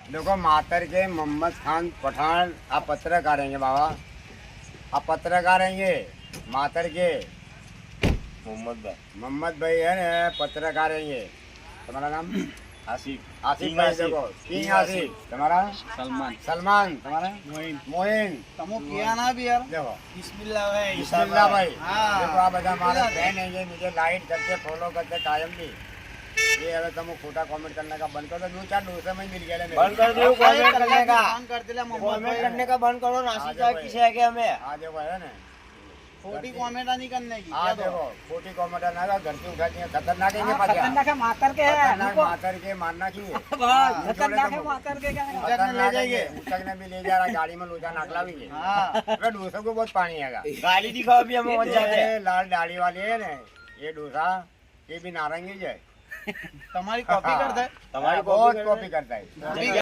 देखो मातर के मोहम्मद खान पठान आप पत्रकार हैं ये बाबा, आप पत्रकार हैं ये मातर के मोहम्मद भाई है ना, पत्रकार है ये। तुम्हारा नाम आसिफ आसिफ भाई। देखो किंग आसिफ। तुम्हारा सलमान सलमान। तुम्हारा मोइन मोइन। तमो किया ना भी यार देखो बिस्मिल्लाह भाई बिस्मिल्लाह भाई। हाँ। देखो आप બધા हमारे फैन है ये, मुझे लाइक करते फॉलो करते कायम भी। ये अगर तुम खोटा कमेंट करने का बंद कर दो, 2-4 दूसरे में मिल गया बंद कर दो कमेंट करने का, बंद कर दिला मोहम्मद कमेंट भाई करने का बंद करो। नासी चाय किसे है कि हमें आज देखो है ना छोटी कमेंट नहीं करने की आज देखो खोटी कमेंट ना का घर से उठाती है, खतरनाक है ये पता। खतरनाक है मातर के है खतरनाक मातर के मारना चाहिए। खतरनाक है मातर के क्या खतरनाक है ये, ऊँचक ने भी ले जा रहा गाड़ी में लोचा नाकला भी है। हाँ डोसा को बहुत पानी आएगा। गाड़ी दिखाओ अभी हमें वहाँ जाके। ये लाल दाढ़ी वाले है ना ये डोसा, ये भी नारंगी है। तुम्हारी कॉपी करता है हमारी बहुत कॉपी करता है।